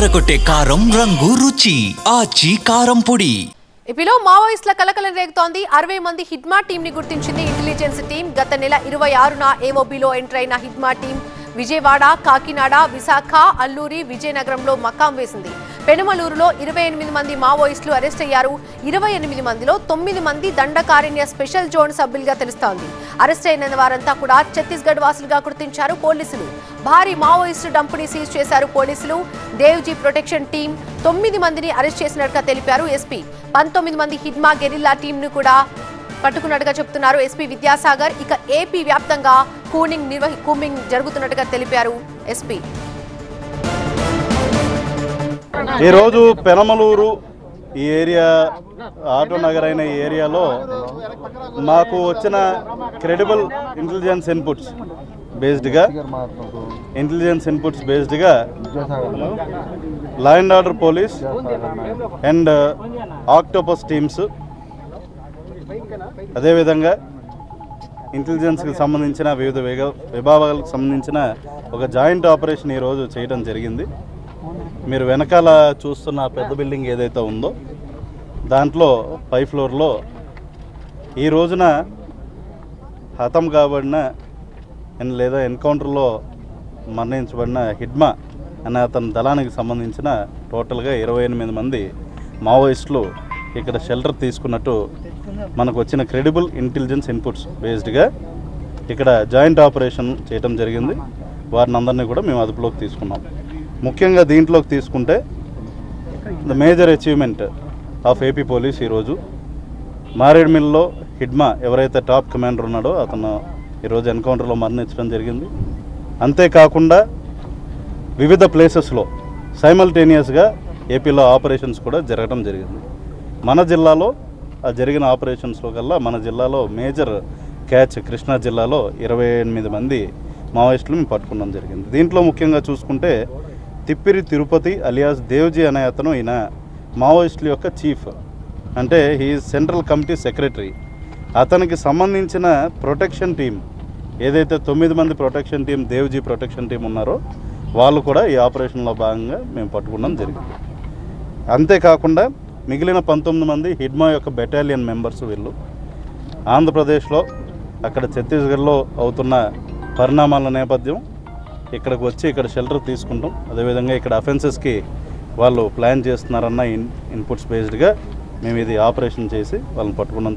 అదరగొట్టే కారం రంగు రుచి ఆచి కారం పొడి. ఏపీలో మావోయిస్టుల కలకలం రేగుతోంది. 60 మంది హిడ్మా టీం ని గుర్తించింది ఇంటెలిజెన్స్ టీం. గత నెల 26న ఏఓబీలో ఎంటర్ అయిన హిడ్మా టీం విజయవాడ, కాకినాడ, విశాఖ, అల్లూరి, విజయనగరంలో మకాం వేసింది. పెనుమలూరులో 28 మంది మావోయిస్టులు అరెస్ట్ అయ్యారు. 28 మందిలో 9 మంది దండకారణ్య స్పెషల్ జోన్ సభ్యులుగా తెలుస్తోంది. అరెస్ట్ అయిన వారంతా కూడా ఛత్తీస్గఢ్ వాసులుగా గుర్తించారు పోలీసులు. భారీ మావోయిస్టు డంపుని సీజ్ చేశారు పోలీసులు. దేవ్జీ ప్రొటెక్షన్ టీం 9 మందిని అరెస్ట్ చేసినట్టుగా తెలిపారు ఎస్పీ. 19 మంది హిడ్మా గెరిల్లా టీంను కూడా పట్టుకున్నట్టుగా చెప్తున్నారు ఎస్పీ విద్యాసాగర్. ఇక ఏపీ వ్యాప్తంగా కూంబింగ్ జరుగుతున్నట్టుగా తెలిపారు ఎస్పీ. ఈరోజు పెనమలూరు ఈ ఏరియా ఆటో నగర్ అయిన ఈ ఏరియాలో మాకు వచ్చిన క్రెడిబుల్ ఇంటెలిజెన్స్ ఇన్పుట్స్ బేస్డ్గా law and order police and Octopus teams, అదేవిధంగా ఇంటెలిజెన్స్కి సంబంధించిన వివిధ విభాగాలకు సంబంధించిన ఒక జాయింట్ ఆపరేషన్ ఈరోజు చేయడం జరిగింది. మీరు వెనకాల చూస్తున్న పెద్ద బిల్డింగ్ ఏదైతే ఉందో దాంట్లో 5th ఫ్లోర్లో ఈ రోజున హతం కాబడిన లేదా ఎన్కౌంటర్లో మరణించబడిన హిడ్మా అనే అతని దళానికి సంబంధించిన టోటల్గా 28 మంది మావోయిస్టులు ఇక్కడ షెల్టర్ తీసుకున్నట్టు మనకు వచ్చిన క్రెడిబుల్ ఇంటెలిజెన్స్ ఇన్పుట్స్ బేస్డ్గా ఇక్కడ జాయింట్ ఆపరేషన్ చేయడం జరిగింది. వారిని అందరినీ కూడా మేము అదుపులోకి తీసుకున్నాం. ముఖ్యంగా దీంట్లోకి తీసుకుంటే the major achievement of AP police ఈరోజు మారేడుమిల్లో హిడ్మా ఎవరైతే టాప్ కమాండర్ ఉన్నాడో అతను ఈరోజు ఎన్కౌంటర్లో మరణించడం జరిగింది. అంతేకాకుండా వివిధ ప్లేసెస్లో సైమల్టేనియస్గా ఏపీలో ఆపరేషన్స్ కూడా జరగడం జరిగింది. మన జిల్లాలో ఆ జరిగిన ఆపరేషన్స్లో కల్లా మన జిల్లాలో మేజర్ క్యాచ్ కృష్ణా జిల్లాలో 28 మంది మావోయిస్టులు మేము పట్టుకోవడం జరిగింది. దీంట్లో ముఖ్యంగా చూసుకుంటే తిప్పిరి తిరుపతి అలియాస్ దేవ్జీ అనే అతను ఈయన మావోయిస్టుల యొక్క చీఫ్, అంటే హీ సెంట్రల్ కమిటీ సెక్రటరీ. అతనికి సంబంధించిన ప్రొటెక్షన్ టీం ఏదైతే 9 మంది protection team Devji protection team ఉన్నారో వాళ్ళు కూడా ఈ ఆపరేషన్లో భాగంగా మేము పట్టుకోవడం జరిగింది. అంతేకాకుండా మిగిలిన 19 మంది హిడ్మా యొక్క బెటాలియన్ మెంబర్స్. వీళ్ళు ఆంధ్రప్రదేశ్లో అక్కడ ఛత్తీస్గఢ్లో అవుతున్న పరిణామాల నేపథ్యం ఇక్కడికి వచ్చి ఇక్కడ షెల్టర్ తీసుకుంటాం. అదేవిధంగా ఇక్కడ అఫెన్సెస్కి వాళ్ళు ప్లాన్ చేస్తున్నారన్న ఇన్పుట్స్ బేస్డ్గా మేము ఇది ఆపరేషన్ చేసి వాళ్ళని పట్టుకున్నాం.